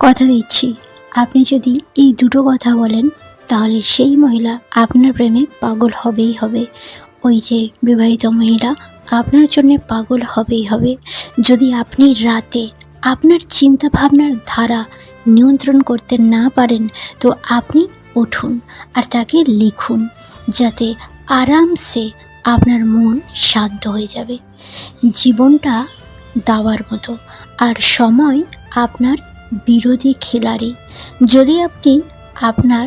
কথা দিচ্ছি, আপনি যদি এই দুটো কথা বলেন তাহলে সেই মহিলা আপনার প্রেমে পাগল হবেই হবে। ওই যে বিবাহিত মহিলা আপনার জন্যে পাগল হবেই হবে। যদি আপনি রাতে আপনার চিন্তা ভাবনার ধারা নিয়ন্ত্রণ করতে না পারেন, তো আপনি উঠুন আর তাকে লিখুন, যাতে আরামসে আপনার মন শান্ত হয়ে যাবে। জীবনটা দাওয়ার মতো, আর সময় আপনার বিরোধী খিলাড়ি। যদি আপনি আপনার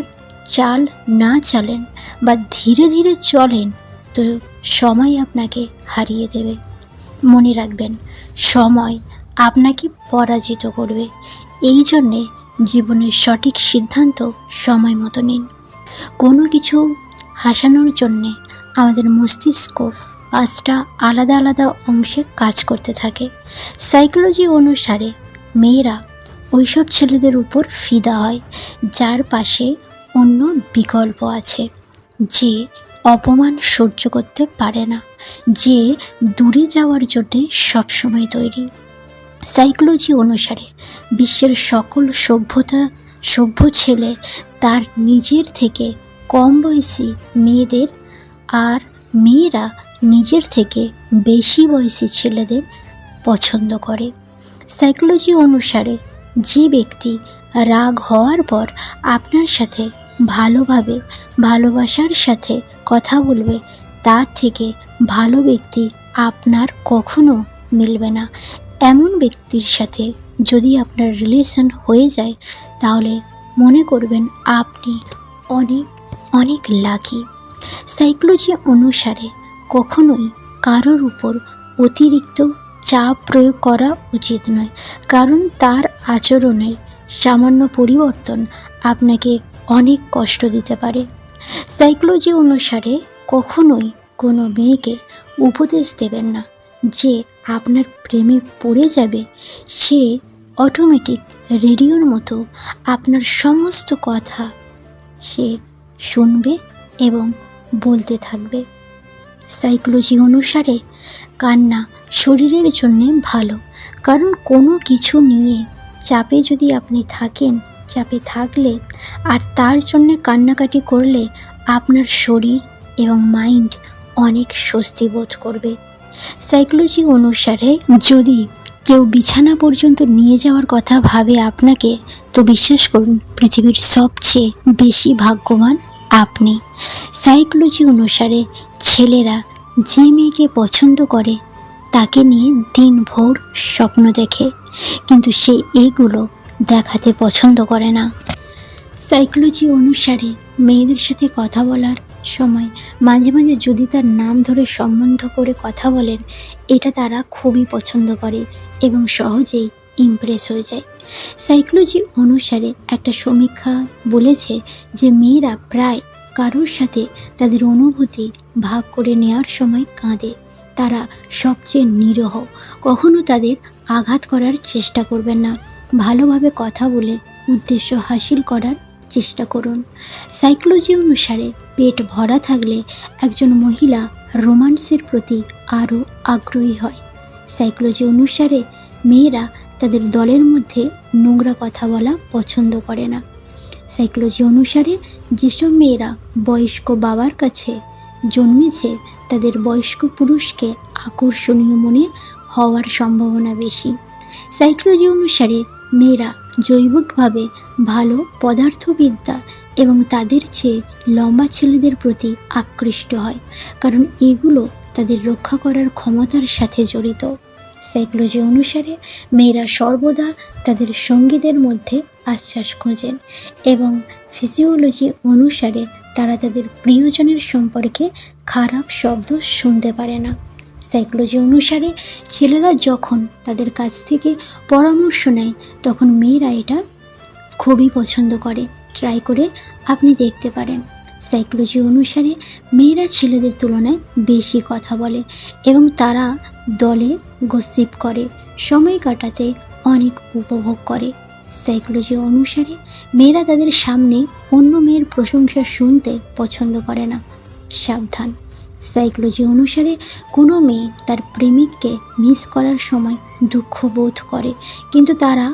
চাল না চালেন বা ধীরে ধীরে চলেন, তো সময় আপনাকে হারিয়ে দেবে। মনে রাখবেন, সময় আপনাকে পরাজিত করবে। এই জন্যে জীবনের সঠিক সিদ্ধান্ত সময় মতো নিন। কোনো কিছু হাসানোর জন্যে আমাদের মস্তিষ্ক 5টা আলাদা আলাদা অংশে কাজ করতে থাকে। সাইকোলজি অনুসারে মেয়েরা ওইসব ছেলেদের উপর ফিদা হয় যার পাশে অন্য বিকল্প আছে, যে অপমান সহ্য করতে পারে না, যে দূরে যাওয়ার জন্যে সবসময় তৈরি। সাইকোলজি অনুসারে বিশ্বের সকল সভ্য ছেলে তার নিজের থেকে কম বয়সী মেয়েদের, আর মেয়েরা নিজের থেকে বেশি বয়সী ছেলেদের পছন্দ করে। সাইকোলজি অনুসারে যে ব্যক্তি রাগ হওয়ার পর আপনার সাথে ভালোভাবে ভালোবাসার সাথে কথা বলবে, তার থেকে ভালো ব্যক্তি আপনার কখনো মিলবে না। এমন ব্যক্তির সাথে যদি আপনার রিলেশন হয়ে যায়, তাহলে মনে করবেন আপনি অনেক অনেক লাকি। সাইকোলজি অনুসারে কখনোই কারোর উপর অতিরিক্ত চাপ প্রয়োগ করা উচিত নয়, কারণ তার আচরণের সামান্য পরিবর্তন আপনাকে অনেক কষ্ট দিতে পারে। সাইকোলজি অনুসারে কখনোই কোনো মেয়েকে উপদেশ দেবেন না যে আপনার প্রেমে পড়ে যাবে। সে অটোমেটিক রেডিওর মতো আপনার সমস্ত কথা সে শুনবে এবং বলতে থাকবে। সাইকোলজি অনুসারে কান্না শরীরের জন্যে ভালো, কারণ কোনো কিছু নিয়ে চাপে যদি আপনি থাকেন, চাপে থাকলে আর তার জন্যে কান্নাকাটি করলে আপনার শরীর এবং মাইন্ড অনেক স্বস্তি বোধ করবে। সাইকোলজি অনুসারে যদি কেউ বিছানা পর্যন্ত নিয়ে যাওয়ার কথা ভাবে আপনাকে, তো বিশ্বাস করুন পৃথিবীর সবচেয়ে বেশি ভাগ্যবান আপনি। সাইকোলজি অনুসারে ছেলেরা যে মেয়েকে পছন্দ করে তাকে নিয়ে দিনভর স্বপ্ন দেখে, কিন্তু সে এগুলো দেখাতে পছন্দ করে না। সাইকোলজি অনুসারে মেয়েদের সাথে কথা বলার সময় মাঝে মাঝে যদি তার নাম ধরে সম্বন্ধ করে কথা বলেন, এটা তারা খুবই পছন্দ করে এবং সহজেই ইমপ্রেস হয়ে যায়। সাইকোলজি অনুসারে একটা সমীক্ষা বলেছে যে মেয়েরা প্রায় কারোর সাথে তাদের অনুভূতি ভাগ করে নেওয়ার সময় কাঁদে। তারা সবচেয়ে নিরীহ, কখনো তাদের আঘাত করার চেষ্টা করবেন না। ভালোভাবে কথা বলে উদ্দেশ্য হাসিল করার চেষ্টা করুন। সাইকোলজি অনুসারে পেট ভরা থাকলে একজন মহিলা রোমান্সের প্রতি আরও আগ্রহী হয়। সাইকোলজি অনুসারে মেয়েরা তাদের দলের মধ্যে নোংরা কথা বলা পছন্দ করে না। সাইকোলজি অনুসারে যেসব মেয়েরা বয়স্ক বাবার কাছে জন্মেছে, তাদের বয়স্ক পুরুষকে আকর্ষণীয় মনে হওয়ার সম্ভাবনা বেশি। সাইকোলজি অনুসারে মেয়েরা জৈবিকভাবে ভালো পদার্থবিদ্যা এবং তাদের চেয়ে লম্বা ছেলেদের প্রতি আকৃষ্ট হয়, কারণ এগুলো তাদের রক্ষা করার ক্ষমতার সাথে জড়িত। সাইকোলজি অনুসারে মেয়েরা সর্বদা তাদের সঙ্গীদের মধ্যে আশ্বাস খোঁজেন এবং ফিজিওলজি অনুসারে তারা তাদের প্রিয়জনের সম্পর্কে খারাপ শব্দ শুনতে পারে না। সাইকোলজি অনুসারে ছেলেরা যখন তাদের কাছ থেকে পরামর্শ নেয়, তখন মেয়েরা এটা খুবই পছন্দ করে। ট্রাই করে আপনি দেখতে পারেন। সাইকোলজি অনুসারে মেয়েরা ছেলেদের তুলনায় বেশি কথা বলে এবং তারা দলে গসিপ করে, সময় কাটাতে অনেক উপভোগ করে। সাইকোলজি অনুসারে মেয়েরা তাদের সামনে অন্য মেয়ের প্রশংসা শুনতে পছন্দ করে না। সাবধান। সাইকোলজি অনুসারে কোনো মেয়ে তার প্রেমিককে মিস করার সময় দুঃখ বোধ করে, কিন্তু তারা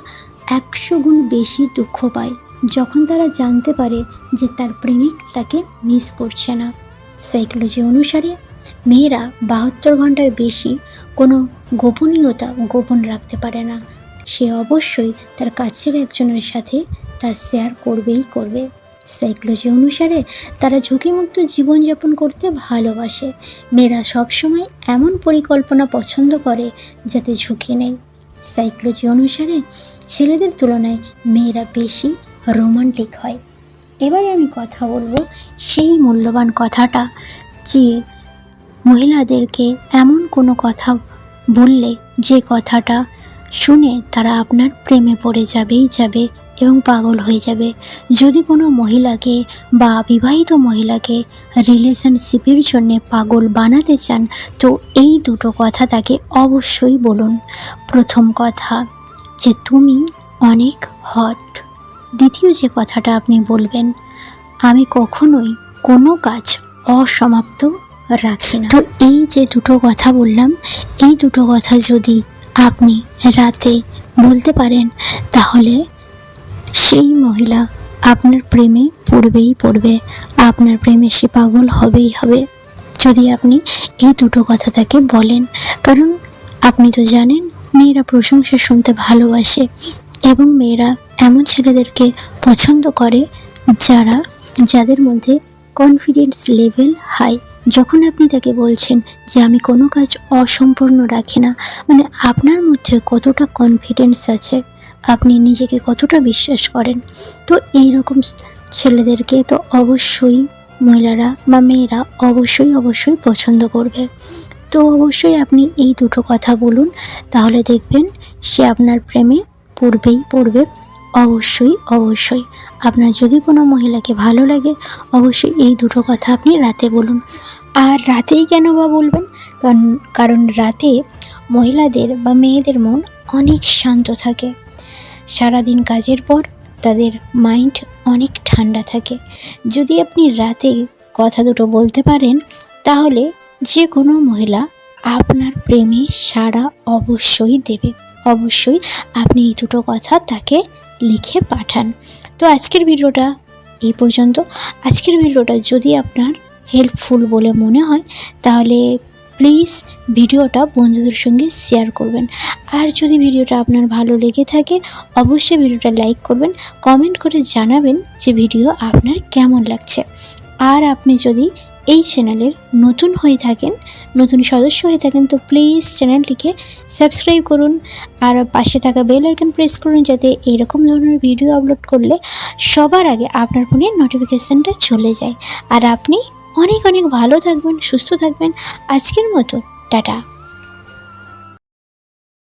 100 গুণ বেশি দুঃখ পায় যখন তারা জানতে পারে যে তার প্রেমিক তাকে মিস করছে না। সাইকোলজি অনুসারে মেয়েরা 72 ঘন্টার বেশি কোনো গোপনীয়তা গোপন রাখতে পারে না। সে অবশ্যই তার কাছের একজনের সাথে তা শেয়ার করবেই করবে। সাইকোলজি অনুসারে তারা ঝুঁকিমুক্ত জীবনযাপন করতে ভালোবাসে। মেয়েরা সবসময় এমন পরিকল্পনা পছন্দ করে যাতে ঝুঁকি নেই। সাইকোলজি অনুসারে ছেলেদের তুলনায় মেয়েরা বেশি রোমান্টিক হয়। এবারে আমি কথা বলবো সেই মূল্যবান কথাটা, যে মহিলাদেরকে এমন কোনো কথা বললে যে কথাটা শুনে তারা আপনার প্রেমে পড়ে যাবেই যাবে এবং পাগল হয়ে যাবে। যদি কোনো মহিলাকে বা বিবাহিত মহিলাকে রিলেশনশিপের জন্য পাগল বানাতে চান তো এই দুটো কথা তাকে অবশ্যই বলুন। প্রথম কথা, যে তুমি অনেক হট। দ্বিতীয় যে কথাটা আপনি বলবেন, আমি কখনোই কোনো কাজ অসমাপ্ত রাখছি না। তো এই যে দুটো কথা বললাম, এই দুটো কথা যদি আপনি রাতে বলতে পারেন তাহলে সেই মহিলা আপনার প্রেমে পড়বেই পড়বে, আপনার প্রেমে সে পাগল হবেই হবে যদি আপনি এই দুটো কথা তাকে বলেন। কারণ আপনি তো জানেন মেয়েরা প্রশংসা শুনতে ভালোবাসে এবং মেয়েরা এমন ছেলেদেরকে পছন্দ করে যাদের মধ্যে কনফিডেন্স লেভেল হাই। যখন আপনি তাকে বলছেন যে আমি কোনো কাজ অসম্পূর্ণ রাখি না, মানে আপনার মধ্যে কতটা কনফিডেন্স আছে, আপনি নিজেকে কতটা বিশ্বাস করেন। তো এই রকম ছেলেদেরকে তো অবশ্যই মহিলারা বা মেয়েরা অবশ্যই পছন্দ করবে। তো অবশ্যই আপনি এই দুটো কথা বলুন, তাহলে দেখবেন সে আপনার প্রেমে পড়বেই পড়বে। অবশ্যই আপনার যদি কোনো মহিলাকে ভালো লাগে অবশ্যই এই দুটো কথা আপনি রাতে বলুন। আর রাতেই কেন বা বলবেন? কারণ রাতে মহিলাদের বা মেয়েদের মন অনেক শান্ত থাকে। সারাদিন কাজের পর তাদের মাইন্ড অনেক ঠান্ডা থাকে। যদি আপনি রাতে কথা দুটো বলতে পারেন তাহলে যে কোনো মহিলা আপনার প্রেমে সাড়া অবশ্যই দেবে। অবশ্যই আপনি এই দুটো কথা তাকে লিখে পাঠান। তো আজকের ভিডিওটা এই পর্যন্ত। আজকের ভিডিওটা যদি আপনার হেল্পফুল বলে মনে হয় তাহলে প্লিজ ভিডিওটা বন্ধুদের সঙ্গে শেয়ার করবেন। আর যদি ভিডিওটা আপনার ভালো লেগে থাকে অবশ্যই ভিডিওটা লাইক করবেন, কমেন্ট করে জানাবেন যে ভিডিও আপনার কেমন লাগছে। আর আপনি যদি এই চ্যানেলের নতুন সদস্য হয়ে থাকেন তো প্লিজ চ্যানেলটিকে সাবস্ক্রাইব করুন আর পাশে থাকা বেল আইকন প্রেস করুন, যাতে এরকম ধরনের ভিডিও আপলোড করলে সবার আগে আপনার ফোনে নোটিফিকেশানটা চলে যায়। আর আপনি অনেক ভালো থাকবেন, সুস্থ থাকবেন। আজকের মতো টাটা।